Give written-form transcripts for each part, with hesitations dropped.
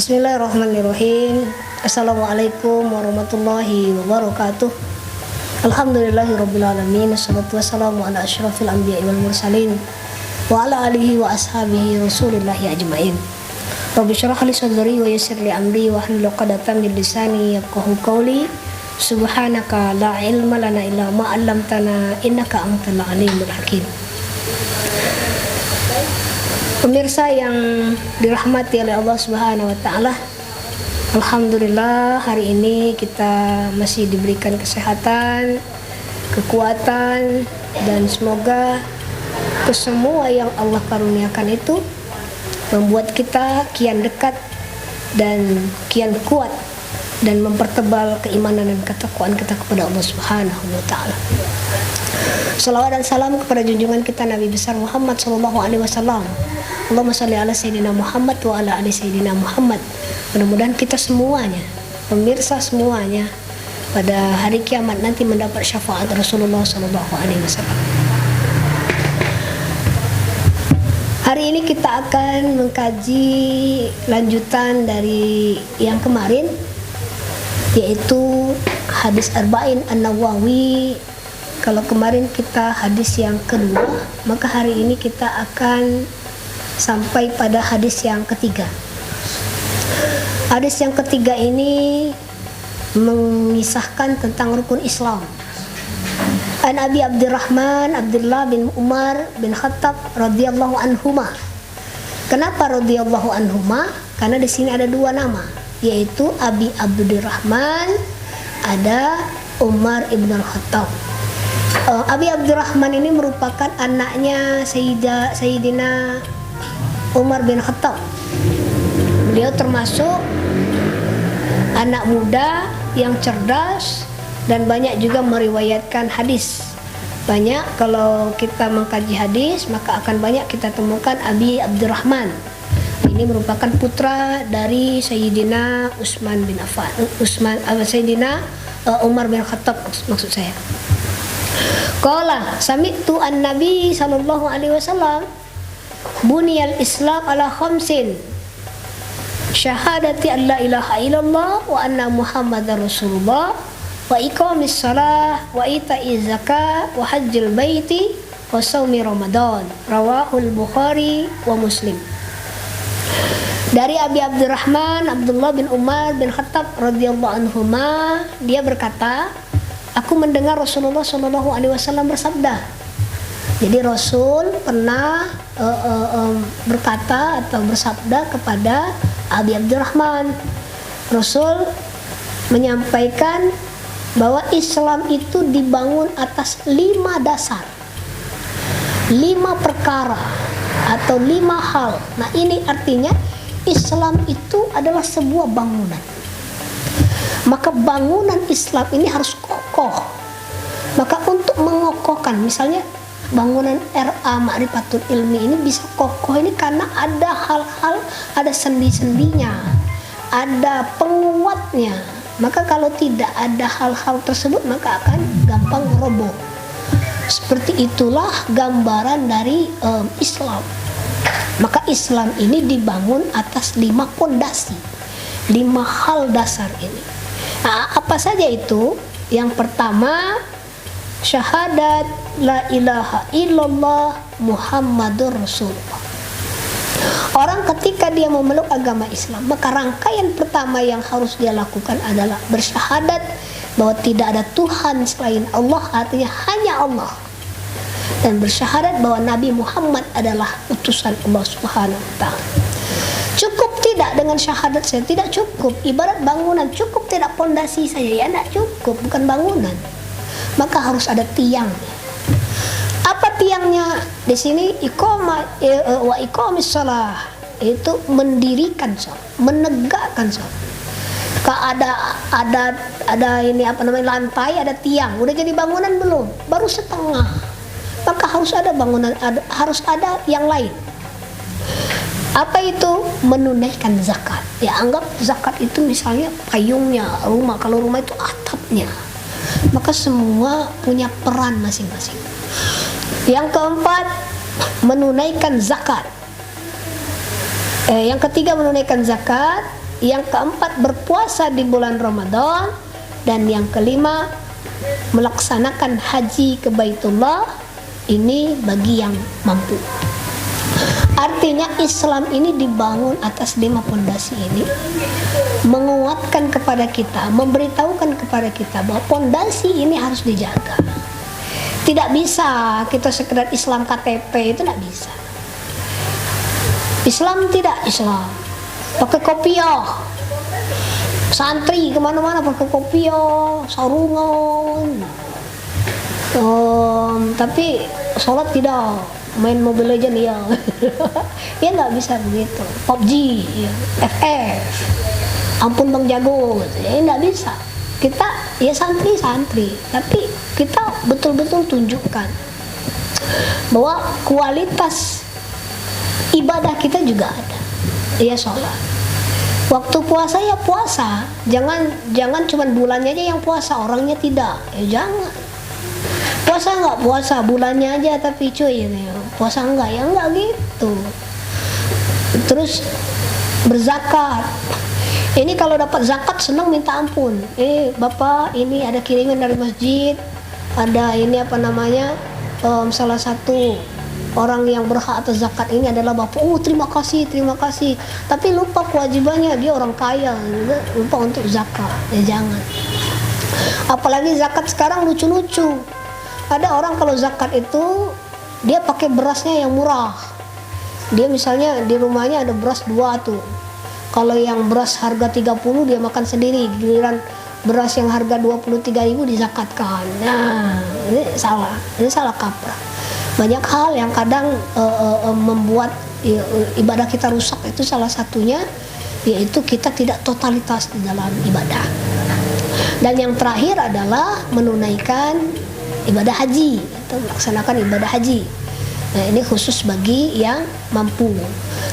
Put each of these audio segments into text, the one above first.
Bismillahirrahmanirrahim. Assalamualaikum warahmatullahi wabarakatuh. Alhamdulillahirrabbilalamin. Assalatu wassalamu ala asyrafil anbiya'i wal mursalin wa ala alihi wa ashabihi rasulillahi ajma'in. Rabbi syrah li sadri wa yassir li amri wa hlul 'uqdatam min lisani yafqahu qawli. Subhanaka la ilma lana illa ma 'allamtana innaka antal alimul hakim. Pemirsa yang dirahmati oleh Allah Subhanahu wa taala, alhamdulillah hari ini kita masih diberikan kesehatan, kekuatan, dan semoga kesemua yang Allah karuniakan itu membuat kita kian dekat dan kian kuat dan mempertebal keimanan dan ketakwaan kita kepada Allah Subhanahu wa taala. Salawat dan salam kepada junjungan kita Nabi besar Muhammad sallallahu alaihi wasallam. Allahumma shalli ala sayyidina Muhammad wa ala ali sayyidina Muhammad. Mudah-mudahan kita semuanya, pemirsa semuanya, pada hari kiamat nanti mendapat syafaat Rasulullah sallallahu alaihi wasallam. Hari ini kita akan mengkaji lanjutan dari yang kemarin, yaitu hadis Arba'in An-Nawawi. Kalau kemarin kita hadis yang kedua, maka hari ini kita akan sampai pada hadis yang ketiga. Hadis yang ketiga ini mengisahkan tentang rukun Islam. An Abi Abdurrahman Abdullah bin Umar bin Khattab radhiyallahu anhuma. Kenapa radhiyallahu anhuma? Karena di sini ada dua nama, yaitu Abi Abdurrahman, ada Umar ibn Khattab. Abi Abdurrahman ini merupakan anaknya Sayyidina Umar bin Khattab. Beliau termasuk anak muda yang cerdas dan banyak juga meriwayatkan hadis. Banyak, kalau kita mengkaji hadis maka akan banyak kita temukan Abi Abdurrahman. Ini merupakan putra dari Sayyidina Utsman bin Affan. Sayyidina Umar bin Khattab maksud saya. Qala sami'tu an-nabi sallallahu alaihi wasallam buniyal Islam ala khamsin syahadati an la ilaha illallah wa anna muhammadar rasulullah wa iqamis salah wa ita'iz zakah wa hajjil baiti wa shaumi ramadan. Rawahul Bukhari wa Muslim. Dari Abi Abdurrahman Abdullah bin Umar bin Khattab radhiyallahu anhuma, dia berkata, aku mendengar Rasulullah sallallahu alaihi wasallam bersabda. Jadi Rasul pernah berkata atau bersabda kepada Abi Abdurrahman. Rasul menyampaikan bahwa Islam itu dibangun atas 5 dasar, 5 perkara atau 5 hal. Nah, ini artinya Islam itu adalah sebuah bangunan. Maka bangunan Islam ini harus kokoh. Maka untuk mengokohkan, misalnya bangunan RA Ma'rifatul Ilmi ini bisa kokoh ini karena ada hal-hal, ada sendi-sendinya, ada penguatnya. Maka kalau tidak ada hal-hal tersebut maka akan gampang roboh. Seperti itulah gambaran dari Islam. Maka Islam ini dibangun atas 5 pondasi, 5 hal dasar ini. Nah, apa saja itu? Yang pertama, syahadat la ilaha illallah Muhammadur Rasulullah. Orang ketika dia memeluk agama Islam, maka rangkaian pertama yang harus dia lakukan adalah bersyahadat bahwa tidak ada Tuhan selain Allah, artinya hanya Allah. Dan bersyahadat bahwa Nabi Muhammad adalah utusan Allah Subhanahu wa taala. Cukup tidak dengan syahadat saya? Tidak cukup. Ibarat bangunan, cukup tidak pondasi saja? Ya tidak cukup, bukan bangunan. Maka harus ada tiang. Apa tiangnya? Di sini wa iqamis shalah, itu mendirikan salat, menegakkan salat. Kalau ada ini apa namanya, lantai, ada tiang, udah jadi bangunan belum? Baru setengah. Maka harus ada bangunan, harus ada yang lain. Apa itu? Menunaikan zakat. Ya, anggap zakat itu misalnya payungnya rumah. Kalau rumah itu atapnya, maka semua punya peran masing-masing. Yang keempat, menunaikan zakat. Yang ketiga, menunaikan zakat. Yang keempat, berpuasa di bulan Ramadan. Dan yang kelima, melaksanakan haji ke Baitullah. Ini bagi yang mampu. Artinya Islam ini dibangun atas 5 pondasi ini, menguatkan kepada kita, memberitahukan kepada kita bahwa pondasi ini harus dijaga. Tidak bisa kita sekedar Islam KTP, itu tidak bisa. Islam tidak Islam pakai kopiah, santri kemana-mana pakai kopiah, sarungan, tapi sholat tidak, main Mobile Legends ya. Ya nggak bisa begitu. PUBG, ya. FF, ampun Bang Jago, ya nggak bisa. Kita ya santri, tapi kita betul-betul tunjukkan bahwa kualitas ibadah kita juga ada. Ya sholat. Waktu puasa ya puasa. Jangan cuma bulannya aja yang puasa, orangnya tidak. Ya jangan. Puasa nggak puasa, bulannya aja tapi cuy ini puasa enggak, ya enggak gitu. Terus berzakat. Ini kalau dapat zakat senang minta ampun. Bapak, ini ada kiriman dari masjid, ada ini apa namanya, salah satu orang yang berhak atas zakat ini adalah bapak. Terima kasih. Tapi lupa kewajibannya, dia orang kaya, lupa untuk zakat. Ya jangan. Apalagi zakat sekarang lucu-lucu. Ada orang kalau zakat itu dia pakai berasnya yang murah. Dia misalnya di rumahnya ada beras 2 tuh. Kalau yang beras harga 30 dia makan sendiri, giliran beras yang harga 23.000 dizakatkan. Nah, ini salah kaprah. Banyak hal yang kadang membuat ibadah kita rusak, itu salah satunya yaitu kita tidak totalitas di dalam ibadah. Dan yang terakhir adalah menunaikan ibadah haji, atau melaksanakan ibadah haji. Nah, ini khusus bagi yang mampu.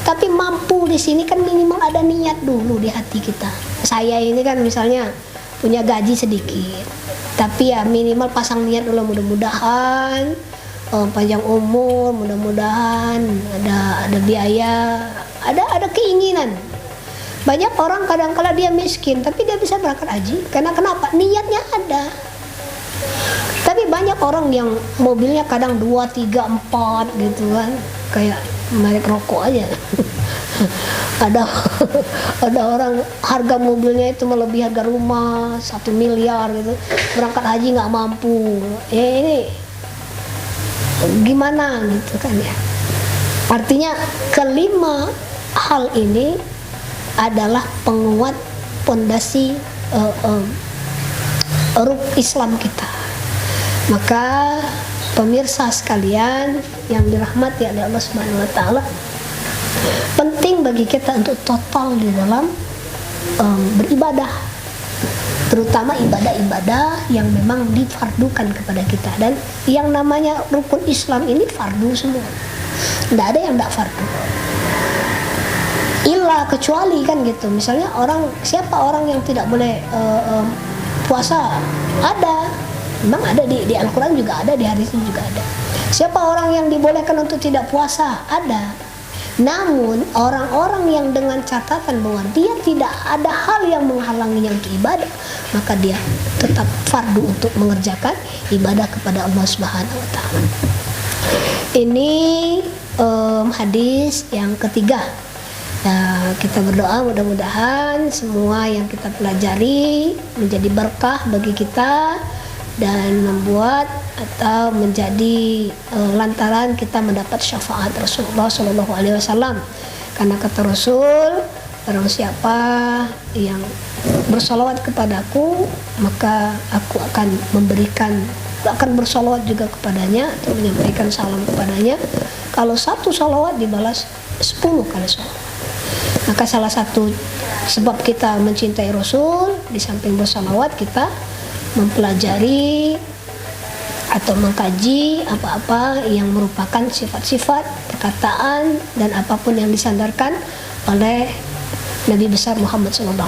Tapi mampu di sini kan minimal ada niat dulu di hati kita. Saya ini kan misalnya punya gaji sedikit, tapi ya minimal pasang niat dulu, mudah-mudahan panjang umur, mudah-mudahan ada biaya, ada keinginan. Banyak orang kadang-kala dia miskin tapi dia bisa berangkat haji karena kenapa? Niatnya ada. Tapi banyak orang yang mobilnya kadang 2, 3, 4 gitu kan, kayak merek rokok aja. ada orang harga mobilnya itu melebihi harga rumah 1 miliar gitu, berangkat haji nggak mampu. Ya ini gimana gitu kan ya. Artinya kelima hal ini adalah penguat pondasi Islam kita. Maka pemirsa sekalian yang dirahmati oleh Allah Subhanahu wa taala, penting bagi kita untuk total di dalam beribadah, terutama ibadah-ibadah yang memang difardukan kepada kita. Dan yang namanya rukun Islam ini fardu semua, tidak ada yang tidak fardu. Illa kecuali kan gitu, misalnya siapa orang yang tidak boleh puasa? Ada. Memang ada di Al-Quran juga ada, di hadis juga ada. Siapa orang yang dibolehkan untuk tidak puasa? Ada. Namun orang-orang yang dengan catatan bahwa dia tidak ada hal yang menghalanginya untuk ibadah, maka dia tetap fardu untuk mengerjakan ibadah kepada Allah Subhanahu wa taala. Ini hadis yang ketiga. Ya, kita berdoa mudah-mudahan semua yang kita pelajari menjadi berkah bagi kita dan membuat atau menjadi lantaran kita mendapat syafaat Rasulullah SAW. Karena kata Rasul, barang siapa yang bersolawat kepadaku, maka aku akan bersolawat juga kepadanya atau menyampaikan salam kepadanya. Kalau 1 solawat dibalas 10 kali solawat. Maka salah satu sebab kita mencintai Rasul, di samping bersolawat kita mempelajari atau mengkaji apa-apa yang merupakan sifat-sifat, perkataan dan apapun yang disandarkan oleh Nabi besar Muhammad SAW.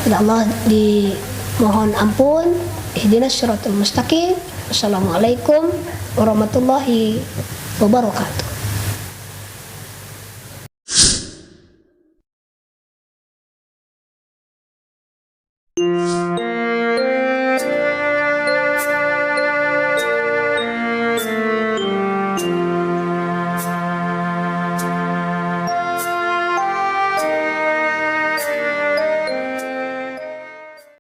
Ya Allah, dimohon ampun. Ihdinas siratal mustaqim. Wassalamualaikum warahmatullahi wabarakatuh.